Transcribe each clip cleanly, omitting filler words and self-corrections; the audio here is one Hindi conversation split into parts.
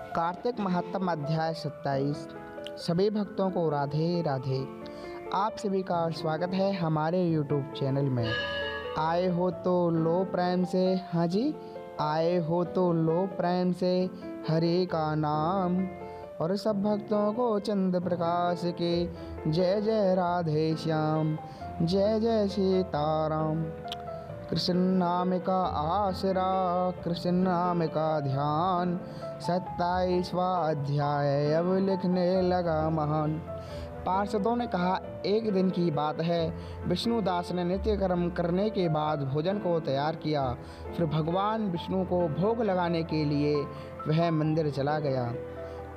कार्तिक महात्म अध्याय 27। सभी भक्तों को राधे राधे। आप सभी का स्वागत है हमारे YouTube चैनल में। आए हो तो लो प्रेम से, हाँ जी, आए हो तो लो प्रेम से हरि का नाम। और सब भक्तों को चंद्र प्रकाश के जय जय राधे श्याम, जय जय सीताराम। कृष्ण नाम का आसरा, कृष्ण नाम का ध्यान, 27वां अध्याय अब लिखने लगा महान। पार्षदों ने कहा, एक दिन की बात है, विष्णुदास ने नित्य कर्म करने के बाद भोजन को तैयार किया। फिर भगवान विष्णु को भोग लगाने के लिए वह मंदिर चला गया।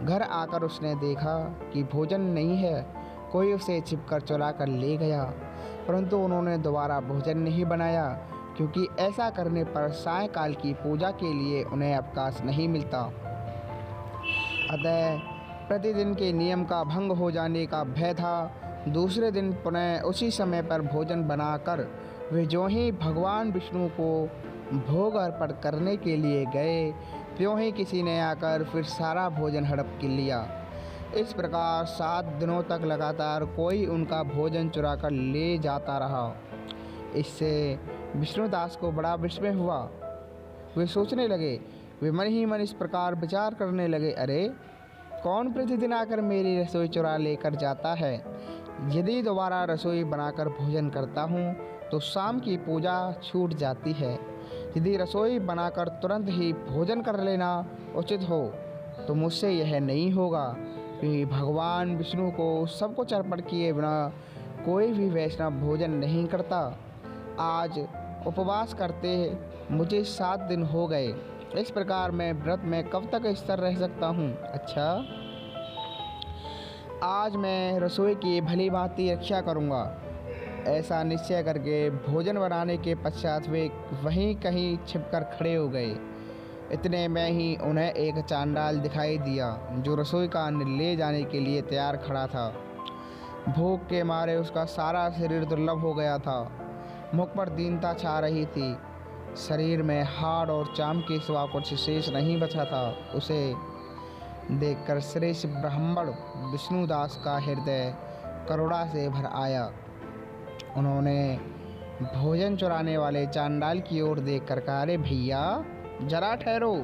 घर आकर उसने देखा कि भोजन नहीं है। कोई उसे छिपकर चुरा कर ले गया, परंतु उन्होंने दोबारा भोजन नहीं बनाया, क्योंकि ऐसा करने पर सायंकाल की पूजा के लिए उन्हें अवकाश नहीं मिलता। अतः प्रतिदिन के नियम का भंग हो जाने का भय था। दूसरे दिन पुनः उसी समय पर भोजन बनाकर वे जो ही भगवान विष्णु को भोग अर्पण करने के लिए गए, त्यों ही किसी ने आकर फिर सारा भोजन हड़प के लिया। इस प्रकार 7 दिनों तक लगातार कोई उनका भोजन चुरा कर ले जाता रहा। इससे विष्णुदास को बड़ा विस्मय हुआ। वे सोचने लगे, वे मन ही मन इस प्रकार विचार करने लगे, अरे कौन प्रतिदिन आकर मेरी रसोई चुरा लेकर जाता है। यदि दोबारा रसोई बनाकर भोजन करता हूँ तो शाम की पूजा छूट जाती है। यदि रसोई बनाकर तुरंत ही भोजन कर लेना उचित हो तो मुझसे यह नहीं होगा कि भगवान विष्णु को सब कुछ अर्पण किए बिना कोई भी वैष्णव भोजन नहीं करता। आज उपवास करते मुझे 7 दिन हो गए। इस प्रकार मैं व्रत में कब तक स्थिर रह सकता हूँ। अच्छा, आज मैं रसोई की भली भांति रक्षा करूँगा। ऐसा निश्चय करके भोजन बनाने के पश्चात वे वहीं कहीं छिपकर खड़े हो गए। इतने में ही उन्हें एक चांडाल दिखाई दिया, जो रसोई का अन्न ले जाने के लिए तैयार खड़ा था। भूख के मारे उसका सारा शरीर दुर्लभ हो गया था। मुख पर दीनता छा रही थी। शरीर में हाड़ और चाम के सिवा कुछ शेष नहीं बचा था। उसे देखकर श्रेष्ठ ब्राह्मण विष्णुदास का हृदय करुणा से भर आया। उन्होंने भोजन चुराने वाले चांडाल की ओर देखकर कहा, अरे भैया, जरा ठहरो,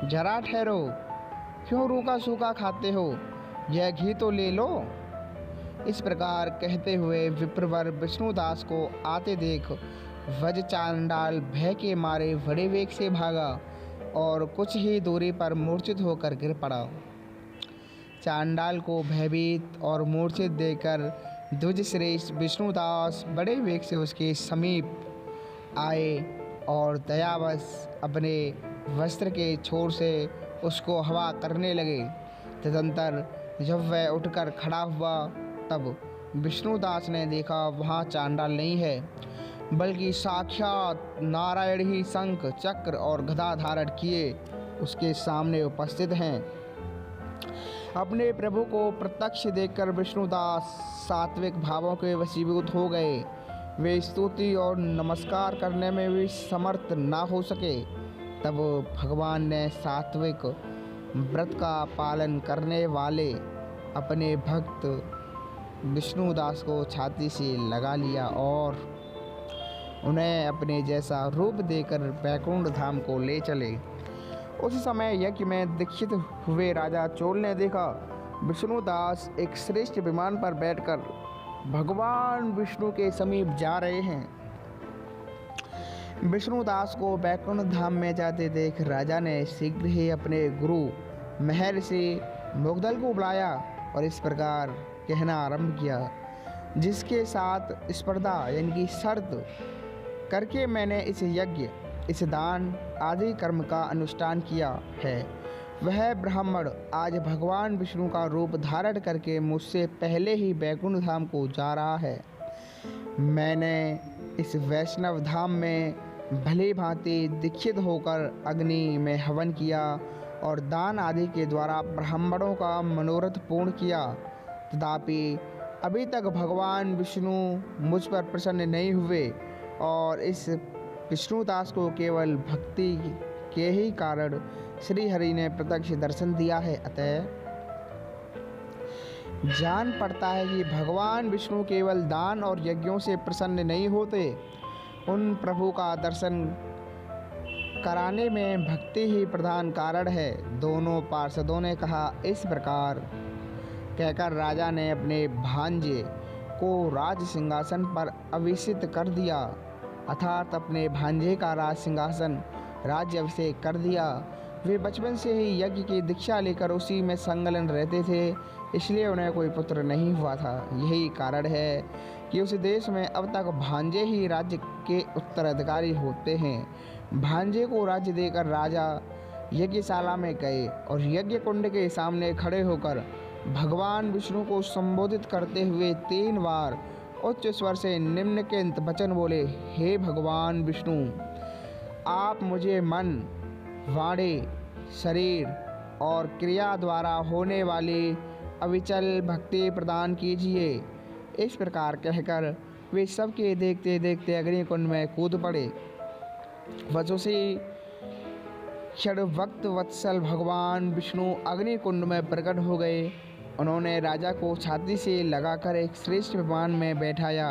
जरा ठहरो, क्यों रूखा सूखा खाते हो, यह घी तो ले लो। इस प्रकार कहते हुए विप्रवर विष्णुदास को आते देख वज चांडाल भय के मारे बड़े वेग से भागा और कुछ ही दूरी पर मूर्छित होकर गिर पड़ा। चांडाल को भयभीत और मूर्छित देखकर द्विज श्रेष्ठ विष्णुदास बड़े वेग से उसके समीप आए और दयावश अपने वस्त्र के छोर से उसको हवा करने लगे। तदंतर जब वह उठकर खड़ा हुआ तब विष्णुदास ने देखा वहाँ चांडाल नहीं है, बल्कि साक्षात नारायण ही शंख चक्र और गदा धारण किए उसके सामने उपस्थित हैं। अपने प्रभु को प्रत्यक्ष देखकर विष्णुदास सात्विक भावों के वशीभूत हो गए। वे स्तुति और नमस्कार करने में भी समर्थ ना हो सके। तब भगवान ने सात्विक व्रत का पालन करने वाले अपने भक्त विष्णुदास को छाती से लगा लिया और उन्हें अपने जैसा रूप देकर वैकुंठ धाम को ले चले। उस समय यज्ञ में दीक्षित हुए राजा चोल ने देखा, विष्णुदास एक श्रेष्ठ विमान पर बैठकर भगवान विष्णु के समीप जा रहे हैं। विष्णुदास को वैकुंठ धाम में जाते देख राजा ने शीघ्र ही अपने गुरु महर्षि मुग्धल को बुलाया और इस प्रकार कहना आरंभ किया, जिसके साथ स्पर्धा यानी कि शर्त करके मैंने इस यज्ञ, इस दान आदि कर्म का अनुष्ठान किया है, वह ब्राह्मण आज भगवान विष्णु का रूप धारण करके मुझसे पहले ही वैकुंठ धाम को जा रहा है। मैंने इस वैष्णव धाम में भली भांति दीक्षित होकर अग्नि में हवन किया और दान आदि के द्वारा ब्राह्मणों का मनोरथ पूर्ण किया। तथापि अभी तक भगवान विष्णु मुझ पर प्रसन्न नहीं हुए और इस विष्णुदास को केवल भक्ति के ही कारण श्री हरि ने प्रत्यक्ष दर्शन दिया है। अतः जान पड़ता है कि भगवान विष्णु केवल दान और यज्ञों से प्रसन्न नहीं होते, उन प्रभु का दर्शन कराने में भक्ति ही प्रधान कारण है। दोनों पार्षदों ने कहा। इस प्रकार कहकर राजा ने अपने भांजे को राज सिंहासन पर अभिषिक्त कर दिया, अर्थात अपने भांजे का राज सिंहासन राज्य अभिषेक कर दिया। वे बचपन से ही यज्ञ की दीक्षा लेकर उसी में संलग्न रहते थे, इसलिए उन्हें कोई पुत्र नहीं हुआ था। यही कारण है कि उस देश में अब तक भांजे ही राज्य के उत्तराधिकारी होते हैं। भांजे को राज्य देकर राजा यज्ञशाला में गए और यज्ञ कुंड के सामने खड़े होकर भगवान विष्णु को संबोधित करते हुए 3 बार उच्च स्वर से निम्नलिखित वचन बोले। हे भगवान विष्णु, आप मुझे मन, वाणी, शरीर और क्रिया द्वारा होने वाली अविचल भक्ति प्रदान कीजिए। इस प्रकार कहकर वे सबके देखते देखते अग्निकुंड में कूद पड़े। वजोसी षड्भक्त वत्सल भगवान विष्णु अग्निकुंड में प्रकट हो गए। उन्होंने राजा को छाती से लगाकर एक श्रेष्ठ विमान में बैठाया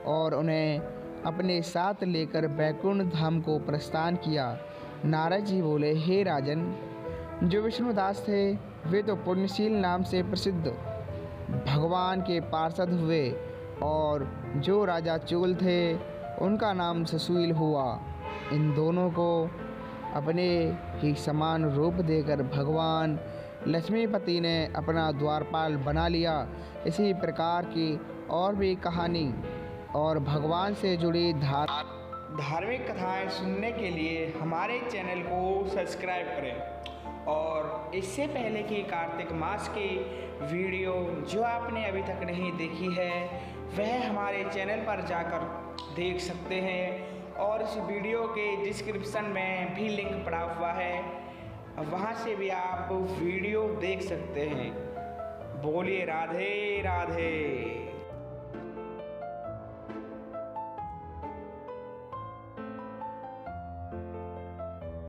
और उन्हें अपने साथ लेकर बैकुंठ धाम को प्रस्थान किया। नारद जी बोले, हे राजन, जो विष्णुदास थे वे तो पुण्यशील नाम से प्रसिद्ध भगवान के पार्षद हुए, और जो राजा चुगल थे उनका नाम सुशील हुआ। इन दोनों को अपने ही समान रूप देकर भगवान लक्ष्मीपति ने अपना द्वारपाल बना लिया। इसी प्रकार की और भी कहानी और भगवान से जुड़ी धार्मिक कथाएं सुनने के लिए हमारे चैनल को सब्सक्राइब करें। और इससे पहले कि कार्तिक मास की वीडियो जो आपने अभी तक नहीं देखी है वह हमारे चैनल पर जाकर देख सकते हैं, और इस वीडियो के डिस्क्रिप्शन में भी लिंक पड़ा हुआ है, वहां से भी आप वीडियो देख सकते हैं। बोलिए राधे राधे।